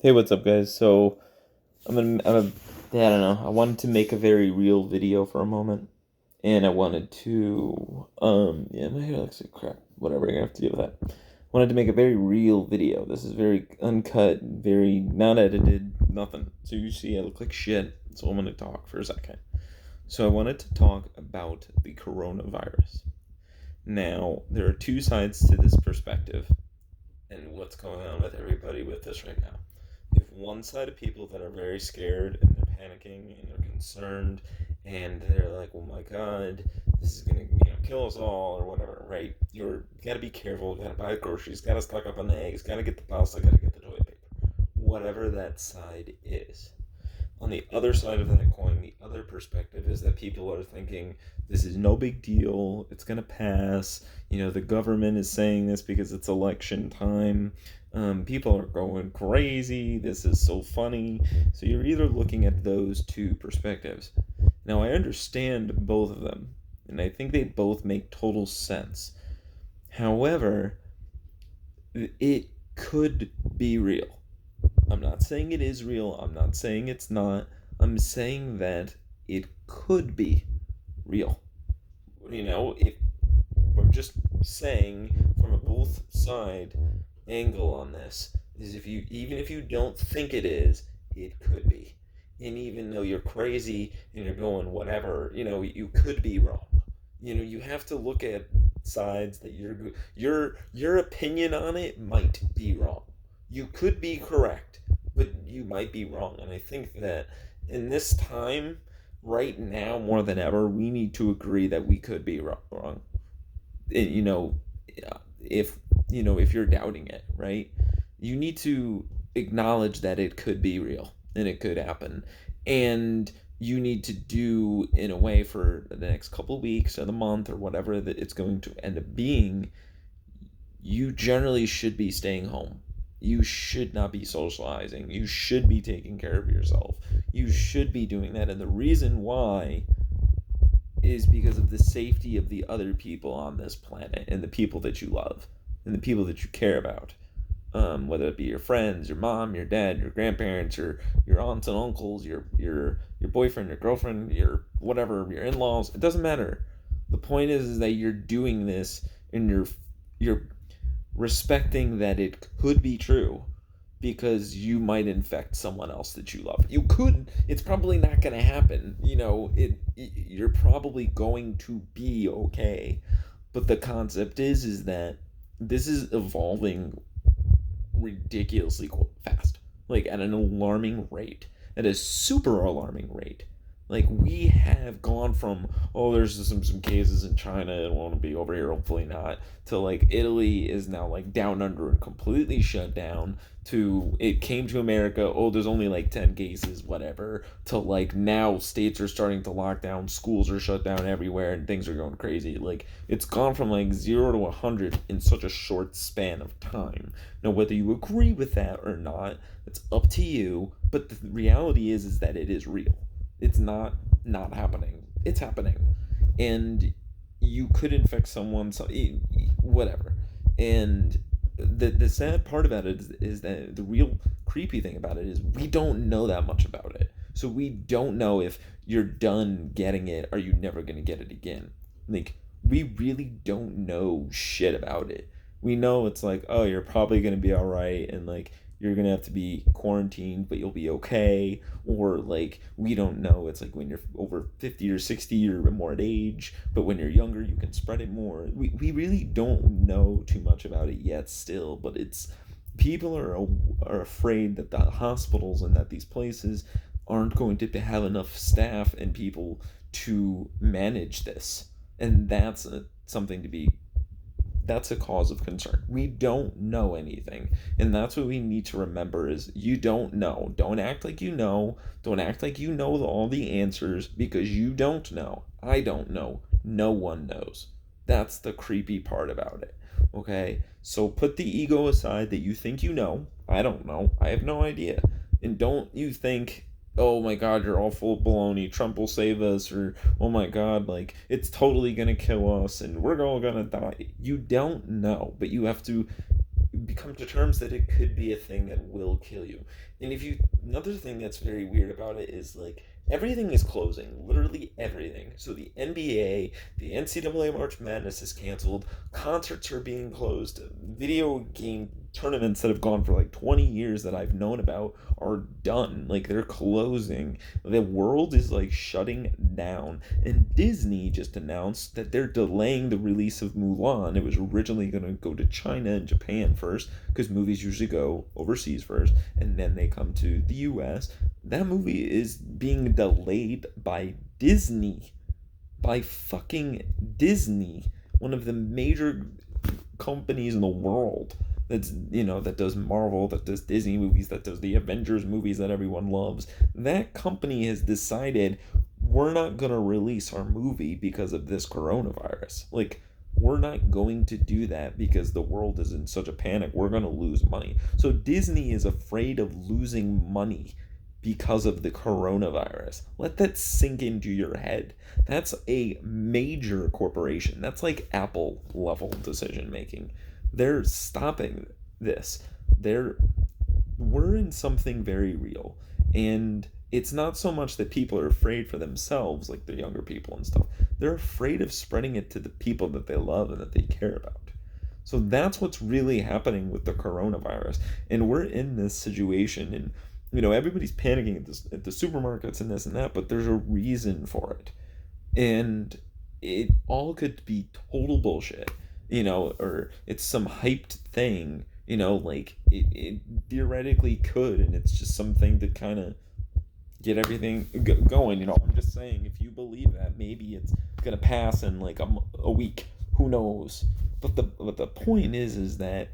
Hey, what's up, guys? So I don't know. I wanted to make a very real video for a moment, and I wanted to, yeah, my hair looks like crap. Whatever, you're gonna have to deal with that. I wanted to make a very real video. This is very uncut, very not edited, nothing. So you see, I look like shit. So I'm gonna talk for a second. So I wanted to talk about the coronavirus. Now, there are two sides to this perspective, and what's going on with everybody with this right now. You have one side of people that are very scared and they're panicking and they're concerned and they're like, "Oh my God, this is gonna kill us all," or whatever, right? You gotta be careful. Gotta buy groceries. Gotta stock up on the eggs. Gotta get the pasta. Gotta get the toilet paper. Whatever that side is. On the other side of that coin, the other perspective is that people are thinking this is no big deal, it's going to pass. The government is saying this because it's election time. People are going crazy. This is so funny. So you're either looking at those two perspectives. Now, I understand both of them, and I think they both make total sense. However, it could be real. I'm not saying it is real. I'm not saying it's not. I'm saying that it could be real. If I'm just saying from a both side angle on this is if you even if you don't think it is, it could be. And even though you're crazy and you're going whatever, you could be wrong. You have to look at sides that your opinion on it might be wrong. You could be correct, but you might be wrong. And I think that in this time, right now more than ever, we need to agree that we could be wrong. And, if if you're doubting it, right? You need to acknowledge that it could be real and it could happen. And you need to do in a way for the next couple weeks or the month or whatever that it's going to end up being, you generally should be staying home. You should not be socializing. You should be taking care of yourself. You should be doing that. And the reason why is because of the safety of the other people on this planet and the people that you love and the people that you care about. Whether it be your friends, your mom, your dad, your grandparents, your aunts and uncles, your boyfriend, your girlfriend, your whatever, your in-laws. It doesn't matter. The point is that you're doing this and you're respecting that it could be true because you might infect someone else that you love. You could. It's probably not going to happen. You're probably going to be okay. But the concept is that this is evolving ridiculously fast, like at an alarming rate, at a super alarming rate. Like we have gone from, oh, there's some cases in China and won't be over here, hopefully not, to like Italy is now like down under and completely shut down, to it came to America, oh, there's only like 10 cases, whatever, to like now states are starting to lock down, schools are shut down everywhere, and things are going crazy. Like it's gone from like 0 to 100 in such a short span of time. Now, whether you agree with that or not, it's up to you, but the reality is that it is real. It's not happening. It's happening. And you could infect someone, so whatever. And the sad part about it is that the real creepy thing about it is we don't know that much about it. So we don't know if you're done getting it, are you never going to get it again. Like we really don't know shit about it. We know it's like, oh, you're probably going to be all right, and like you're gonna have to be quarantined, but you'll be okay. Or like we don't know. It's like when you're over 50 or 60, you're more at age, but when you're younger, you can spread it more. We really don't know too much about it yet, still. But it's people are afraid that the hospitals and that these places aren't going to have enough staff and people to manage this, and something to be that's a cause of concern. We don't know anything. And that's what we need to remember is you don't know. Don't act like you know. Don't act like you know all the answers because you don't know. I don't know. No one knows. That's the creepy part about it. Okay? So put the ego aside that you think you know. I don't know. I have no idea. And don't you think, oh my God, you're all full of baloney. Trump will save us, or oh my God, like it's totally gonna kill us and we're all gonna die. You don't know, but you have to come to terms that it could be a thing that will kill you. And another thing that's very weird about it is like everything is closing, literally everything. So the NBA, the NCAA March Madness is canceled, concerts are being closed, video game tournaments that have gone for like 20 years that I've known about are done. Like they're closing. The world is like shutting down. And Disney just announced that they're delaying the release of Mulan. It was originally going to go to China and Japan first because movies usually go overseas first and then they come to the US. That movie is being delayed by Disney. By fucking Disney. One of the major companies in the world that does Marvel, that does Disney movies, that does the Avengers movies that everyone loves. That company has decided we're not going to release our movie because of this coronavirus. Like, we're not going to do that because the world is in such a panic. We're going to lose money. So Disney is afraid of losing money because of the coronavirus. Let that sink into your head. That's a major corporation. That's like Apple level decision making. They're stopping this. We're in something very real. And it's not so much that people are afraid for themselves, like the younger people and stuff. They're afraid of spreading it to the people that they love and that they care about. So that's what's really happening with the coronavirus. And we're in this situation, and everybody's panicking at the supermarkets and this and that, but there's a reason for it. And it all could be total bullshit, or it's some hyped thing, like it theoretically could, and it's just something to kind of get everything going. I'm just saying, if you believe that, maybe it's gonna pass in like a week. Who knows? But the point is that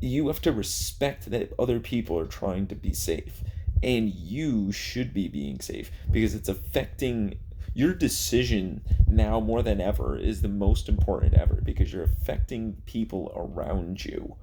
you have to respect that other people are trying to be safe, and you should be being safe because it's affecting your decision now more than ever is the most important ever because you're affecting people around you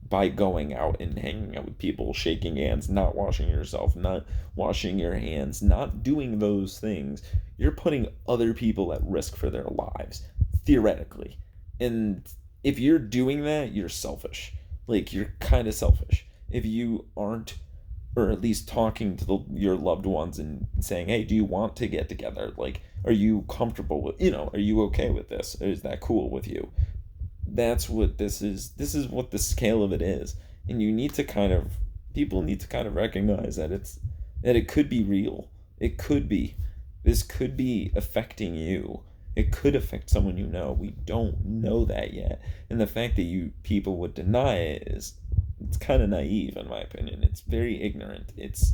by going out and hanging out with people, shaking hands, not washing yourself, not washing your hands, not doing those things. You're putting other people at risk for their lives, theoretically. And if you're doing that, you're selfish. Like, you're kind of selfish. If you aren't, or at least talking to your loved ones and saying, hey, do you want to get together? Like, are you comfortable with, are you okay with this? Is that cool with you? That's what this is. This is what the scale of it is. And people need to kind of recognize that it could be real. It could be. This could be affecting you. It could affect someone you know. We don't know that yet. And the fact that people would deny it's kind of naive in my opinion. It's very ignorant. It's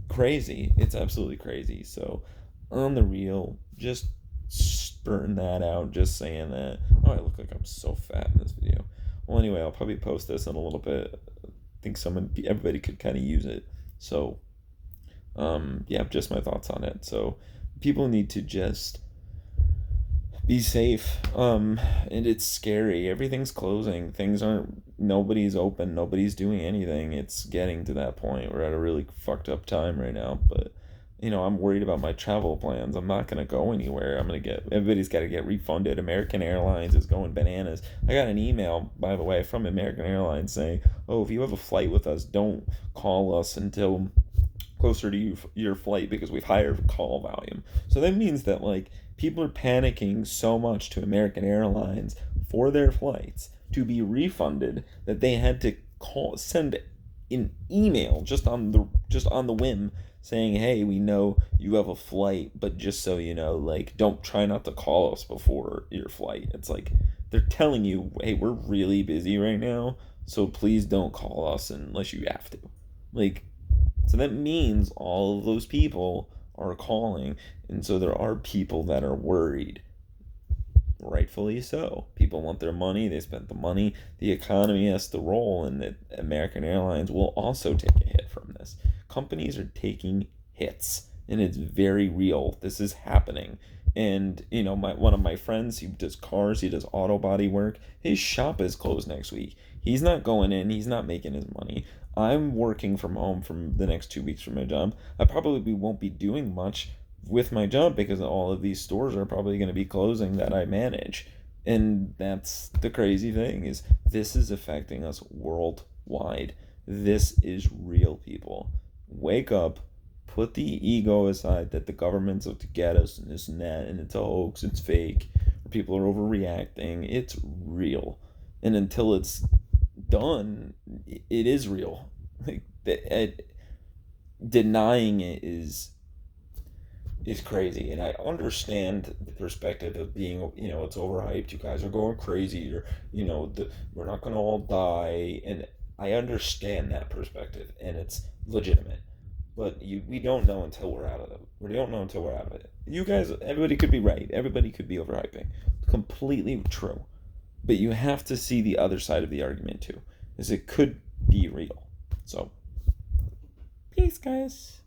crazy. It's absolutely crazy. So on the real, just spurting that out, just saying that. Oh, I look like I'm so fat in this video. Well, anyway, I'll probably post this in a little bit. I think everybody could kind of use it. So, yeah, just my thoughts on it. So, people need to just be safe. And it's scary. Everything's closing. Nobody's open. Nobody's doing anything. It's getting to that point. We're at a really fucked up time right now, but I'm worried about my travel plans. I'm not going to go anywhere. Everybody's got to get refunded. American Airlines is going bananas. I got an email, by the way, from American Airlines saying, oh, if you have a flight with us, don't call us until closer to your flight because we've higher call volume. So that means that, like, people are panicking so much to American Airlines for their flights to be refunded that they had to send an email just on the whim saying, hey, we know you have a flight, but just so you know, like, don't try not to call us before your flight. It's like they're telling you, hey, we're really busy right now, so please don't call us unless you have to. Like, so that means all of those people are calling, and so there are people that are worried. Rightfully so. People want their money. They spent the money. The economy has to roll, and the American Airlines will also take a hit from this. Companies are taking hits, and it's very real. This is happening. And, one of my friends, he does cars, he does auto body work. His shop is closed next week. He's not going in. He's not making his money. I'm working from home from the next 2 weeks from my job. I probably won't be doing much with my job because all of these stores are probably going to be closing that I manage. And that's the crazy thing, is this is affecting us worldwide. This is real, people. Wake up, put the ego aside that the government's out to get us and this and that, and it's a hoax, it's fake, or people are overreacting. It's real. And until it's done, it is real. Like, denying it is crazy. And I understand the perspective of being, it's overhyped, you guys are going crazy, or, we're not going to all die. And I understand that perspective, and it's legitimate. But we don't know until we're out of it. We don't know until we're out of it. You guys, everybody could be right. Everybody could be overhyping. Completely true. But you have to see the other side of the argument too, is it could be real. So, peace, guys.